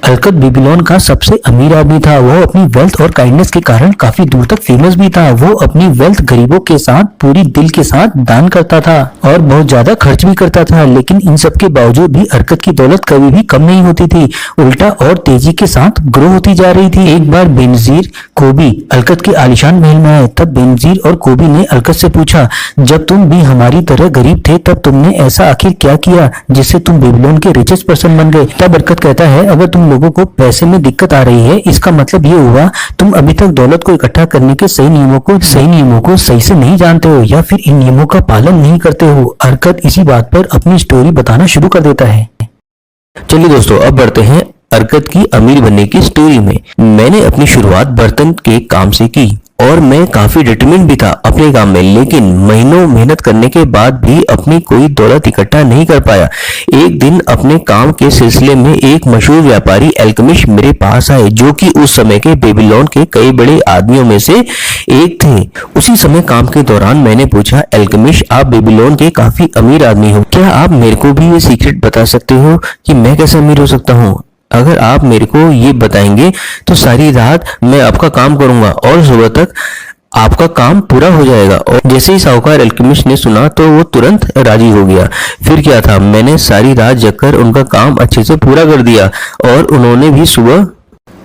अलकत Babylon का सबसे अमीर आदमी था। वो अपनी वेल्थ और काइंडनेस के कारण काफी दूर तक फेमस भी था। वो अपनी वेल्थ गरीबों के साथ पूरी दिल के साथ दान करता था और बहुत ज्यादा खर्च भी करता था। लेकिन इन सब के बावजूद भी अलकत की दौलत कभी भी कम नहीं होती थी, उल्टा और तेजी के साथ ग्रो होती जा रही थी। एक बार बेनजीर कोबी अलकत के आलिशान महल में आए। तब बेनजीर और कोबी ने अलकत से पूछा, जब तुम भी हमारी तरह गरीब थे तब तुमने ऐसा आखिर क्या किया जिससे तुम बेबीलोन के रिचेस्ट पर्सन बन गए। तब अलकत कहता है, अगर तुम लोगों को पैसे में दिक्कत आ रही है, इसका मतलब ये हुआ तुम अभी तक दौलत को इकट्ठा करने के सही नियमों को सही से नहीं जानते हो या फिर इन नियमों का पालन नहीं करते हो। अलकत इसी बात पर अपनी स्टोरी बताना शुरू कर देता है। चलिए दोस्तों, अब बढ़ते हैं अलकत की अमीर बनने की स्टोरी में। मैंने अपनी शुरुआत बर्तन के काम से की और मैं काफी डिटरमिन्ड भी था अपने काम में, लेकिन महीनों मेहनत करने के बाद भी अपनी कोई दौलत इकट्ठा नहीं कर पाया। एक दिन अपने काम के सिलसिले में एक मशहूर व्यापारी अल्केमिस्ट मेरे पास आए, जो कि उस समय के बेबीलोन के कई बड़े आदमियों में से एक थे। उसी समय काम के दौरान मैंने पूछा, अल्केमिस्ट, आप बेबीलोन के काफी अमीर आदमी हो, क्या आप मेरे को भी ये सीक्रेट बता सकते हो कि मैं कैसे अमीर हो सकता हूँ? अगर आप मेरे को ये बताएंगे तो सारी रात मैं आपका काम करूंगा और सुबह तक आपका काम पूरा हो जाएगा। और जैसे ही साहूकार अल्केमिस्ट ने सुना तो वो तुरंत राजी हो गया। फिर क्या था, मैंने सारी रात जगकर उनका काम अच्छे से पूरा कर दिया और उन्होंने भी सुबह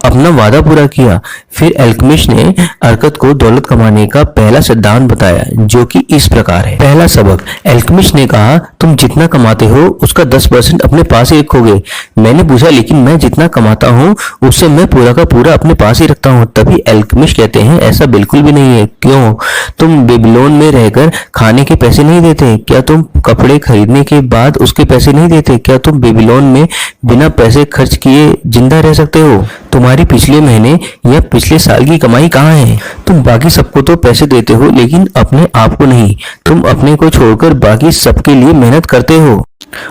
अपना वादा पूरा किया। फिर अल्केमिस्ट ने अलकत को दौलत कमाने का पहला सिद्धांत बताया, जो कि इस प्रकार है। पहला सबक, अल्केमिस्ट ने कहा, तुम जितना कमाते हो उसका 10% अपने पास ही रखोगे। मैंने पूछा, लेकिन मैं जितना कमाता हूँ उससे मैं पूरा का पूरा अपने पास ही रखता हूँ। तभी अल्केमिस्ट कहते हैं, ऐसा बिल्कुल भी नहीं है। क्यों? तुम बेबीलोन में रहकर खाने के पैसे नहीं देते? क्या तुम कपड़े खरीदने के बाद उसके पैसे नहीं देते? क्या तुम बेबीलोन में बिना पैसे खर्च किए जिंदा रह सकते हो? तुम्हारी पिछले महीने या पिछले साल की कमाई कहाँ है? तुम बाकी सबको तो पैसे देते हो, लेकिन अपने आप को नहीं। तुम अपने को छोड़कर बाकी सबके लिए मेहनत करते हो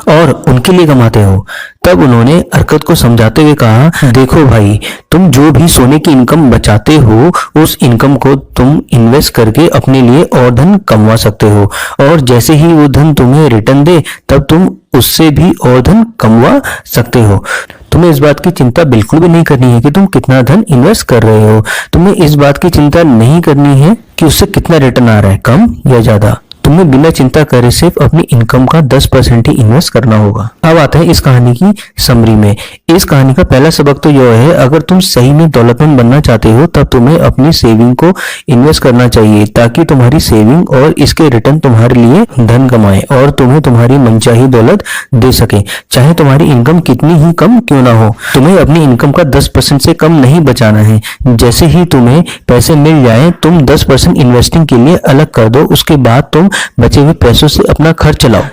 और उनके लिए कमाते हो। तब उन्होंने अलकत को समझाते हुए कहा, देखो भाई, तुम जो भी सोने की इनकम बचाते हो उस इनकम को तुम इन्वेस्ट करके अपने लिए और धन कमवा सकते हो, और जैसे ही वो धन तुम्हें रिटर्न दे तब तुम उससे भी और धन कमवा सकते हो। तुम्हें इस बात की चिंता बिल्कुल भी नहीं करनी है कि तुम कितना धन इन्वेस्ट कर रहे हो। तुम्हें इस बात की चिंता नहीं करनी है कि उससे कितना रिटर्न आ रहा है, कम या ज्यादा। तुम्हें बिना चिंता करे सिर्फ अपनी इनकम का 10% ही इन्वेस्ट करना होगा। अब आता है इस कहानी की समरी में। इस कहानी का पहला सबक तो यह है, अगर तुम सही में दौलतमंद बनना चाहते हो तब तुम्हें अपनी सेविंग को इन्वेस्ट करना चाहिए, ताकि तुम्हारी सेविंग और इसके रिटर्न तुम्हारे लिए धन कमाए और तुम्हें तुम्हारी मनचाही दौलत दे सके, चाहे तुम्हारी इनकम कितनी ही कम क्यों ना हो। तुम्हें अपनी इनकम का 10% से कम नहीं बचाना है। जैसे ही तुम्हें पैसे मिल जाए तुम 10% इन्वेस्टिंग के लिए अलग कर दो। उसके बाद तुम बचे हुए पैसों से अपना खर्च चलाओ।